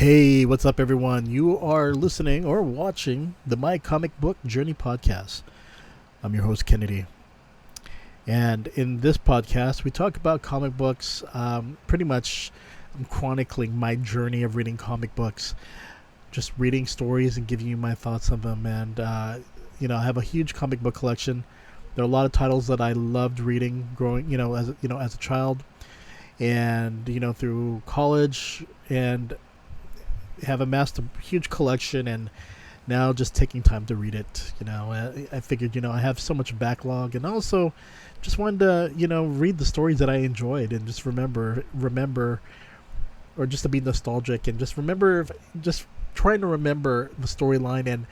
Hey, what's up, everyone? You are listening or watching the My Comic Book Journey podcast. I'm your host, KNDY. And in this podcast, we talk about comic books. Pretty much, I'm chronicling my journey of reading comic books, just reading stories and giving you my thoughts on them. And, I have a huge comic book collection. There are a lot of titles that I loved reading growing, as a child and, through college, and have amassed a huge collection, and now just taking time to read it. I figured, I have so much backlog, and also just wanted to, read the stories that I enjoyed and just remember, or just to be nostalgic and just trying to remember the storyline and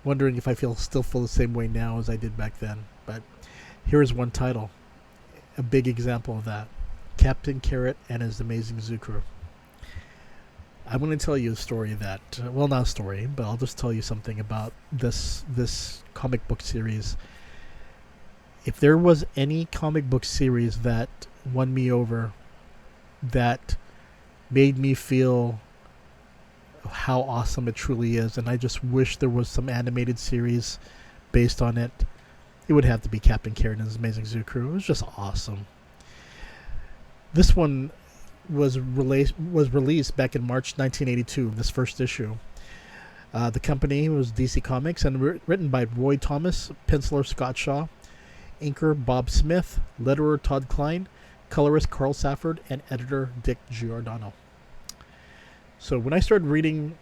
wondering if I still feel the same way now as I did back then. But here's one title, a big example of that: Captain Carrot and His Amazing Zoo Crew. I'm going to tell you a story that, not a story, but I'll just tell you something about this comic book series. If there was any comic book series that won me over, that made me feel how awesome it truly is, and I just wish there was some animated series based on it, it would have to be Captain Carrot and His Amazing Zoo Crew. It was just awesome. This one was released back in March 1982, this first issue. The company was DC Comics, and written by Roy Thomas, penciler Scott Shaw, inker Bob Smith, letterer Todd Klein, colorist Carl Safford, and editor Dick Giordano. So when I started reading,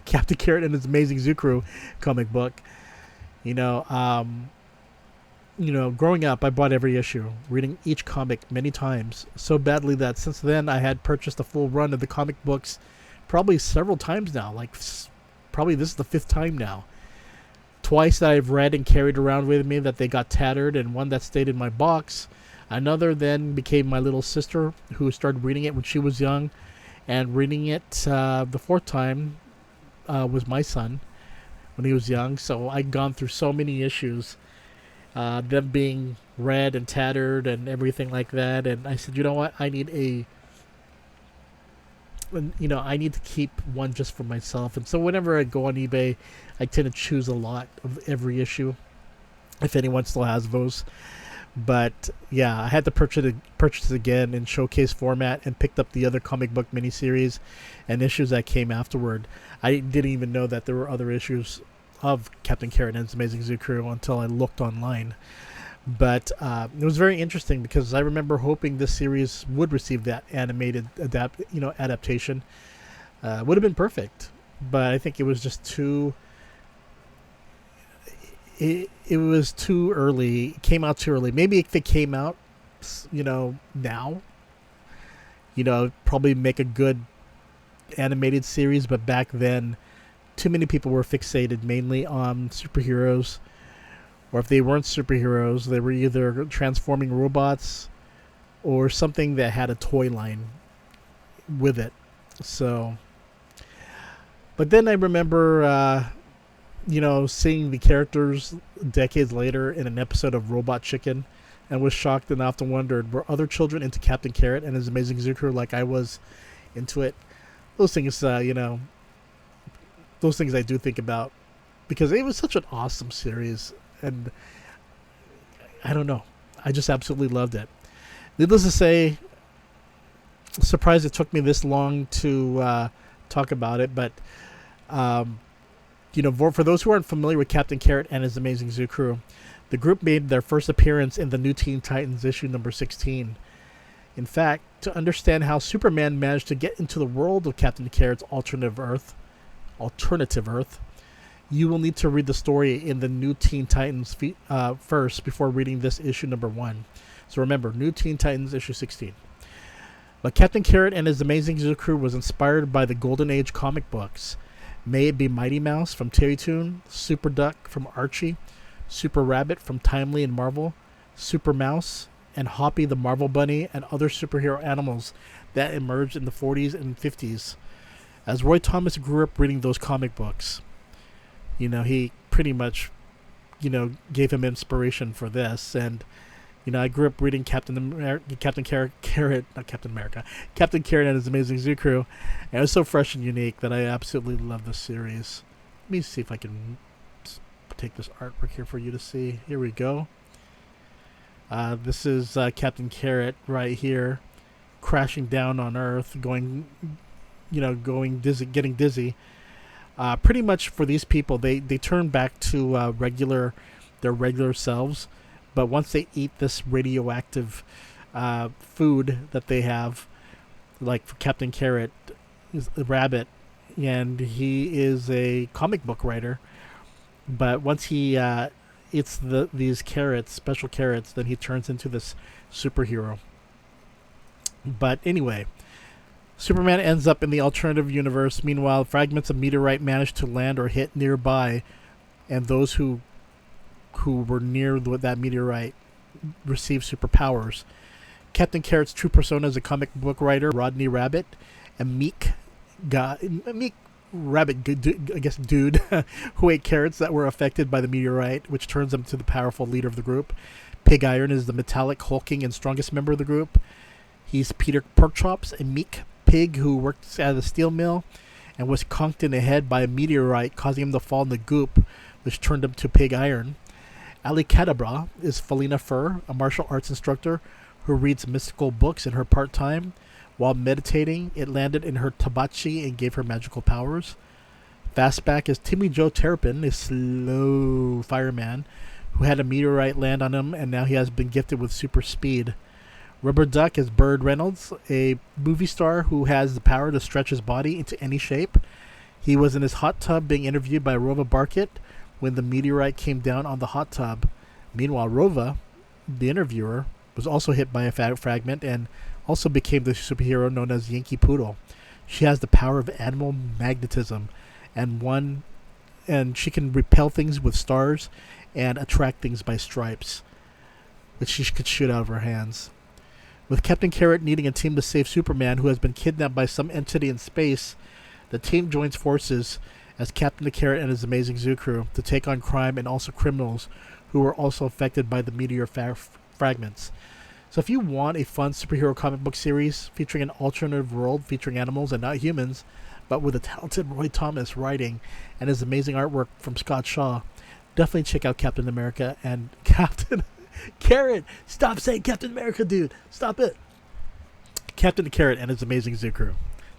Captain Carrot and His Amazing Zoo Crew comic book, growing up, I bought every issue, reading each comic many times, so badly that since then I had purchased a full run of the comic books probably several times now. Probably this is the fifth time now. Twice that I've read and carried around with me that they got tattered, and one that stayed in my box. Another then became my little sister, who started reading it when she was young, and reading it the fourth time was my son when he was young. So I'd gone through so many issues, them being read and tattered and everything like that, and I said, you know what, I need to keep one just for myself. And so whenever I go on eBay, I tend to choose a lot of every issue, if anyone still has those. But yeah, I had to purchase it again in showcase format, and picked up the other comic book miniseries and issues that came afterward. I didn't even know that there were other issues of Captain Carrot and His Amazing Zoo Crew until I looked online. But it was very interesting, because I remember hoping this series would receive that animated adaptation. Would have been perfect, but I think it was just too. It was too early. It came out too early. Maybe if it came out, now, probably make a good animated series. But back then, too many people were fixated mainly on superheroes, or if they weren't superheroes, they were either transforming robots or something that had a toy line with it. So, but then I remember, seeing the characters decades later in an episode of Robot Chicken, and was shocked and often wondered, were other children into Captain Carrot and His Amazing Zoo Crew like I was into it? Those things, those things I do think about, because it was such an awesome series, and I don't know, I just absolutely loved it. Needless to say, surprised it took me this long to talk about it, but for those who aren't familiar with Captain Carrot and His Amazing Zoo Crew, the group made their first appearance in the New Teen Titans issue number 16. In fact, to understand how Superman managed to get into the world of Captain Carrot's alternative Earth, you will need to read the story in the New Teen Titans first before reading this issue number 1. So remember, New Teen Titans issue 16. But Captain Carrot and His Amazing Zoo Crew was inspired by the Golden Age comic books. May it be Mighty Mouse from Terry Toon, Super Duck from Archie, Super Rabbit from Timely and Marvel, Super Mouse, and Hoppy the Marvel Bunny, and other superhero animals that emerged in the 40s and 50s. As Roy Thomas grew up reading those comic books, he pretty much, gave him inspiration for this. And I grew up reading Captain Carrot and His Amazing Zoo Crew, and it was so fresh and unique that I absolutely love this series. Let me see if I can take this artwork here for you to see. Here we go. This is Captain Carrot right here, crashing down on Earth, going dizzy, getting dizzy. Pretty much for these people, they turn back to their regular selves. But once they eat this radioactive food that they have, like for Captain Carrot, is a rabbit, and he is a comic book writer. But once he eats these carrots, special carrots, then he turns into this superhero. But anyway, Superman ends up in the alternative universe. Meanwhile, fragments of meteorite manage to land or hit nearby, and those who were near that meteorite receive superpowers. Captain Carrot's true persona is a comic book writer, Rodney Rabbit, a meek rabbit, dude, who ate carrots that were affected by the meteorite, which turns him to the powerful leader of the group. Pig Iron is the metallic, hulking, and strongest member of the group. He's Peter Porkchops, a meek pig who worked at a steel mill and was conked in the head by a meteorite, causing him to fall in the goop, which turned him to Pig Iron. Ali Kadabra is Felina Fur, a martial arts instructor who reads mystical books in her part-time. While meditating, it landed in her tabachi and gave her magical powers. Fastback is Timmy Joe Terrapin, a slow fireman who had a meteorite land on him, and now he has been gifted with super speed. Rubber Duck is Bird Reynolds, a movie star who has the power to stretch his body into any shape. He was in his hot tub being interviewed by Rova Barkett when the meteorite came down on the hot tub. Meanwhile, Rova, the interviewer, was also hit by a fragment and also became the superhero known as Yankee Poodle. She has the power of animal magnetism, and she can repel things with stars and attract things by stripes, which she could shoot out of her hands. With Captain Carrot needing a team to save Superman, who has been kidnapped by some entity in space, the team joins forces as Captain Carrot and His Amazing Zoo Crew to take on crime and also criminals who were also affected by the meteor fragments. So if you want a fun superhero comic book series featuring an alternative world featuring animals and not humans, but with a talented Roy Thomas writing and his amazing artwork from Scott Shaw, definitely check out Captain America and Captain Carrot. Stop saying Captain America, dude. Stop it. Captain Carrot and His Amazing Zoo Crew.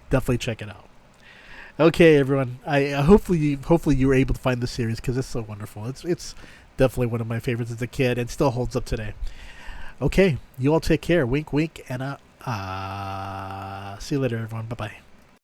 Definitely check it out. Okay, everyone. I hopefully you were able to find the series because it's so wonderful. It's definitely one of my favorites as a kid and still holds up today. Okay, you all take care. Wink, wink, and see you later, everyone. Bye-bye.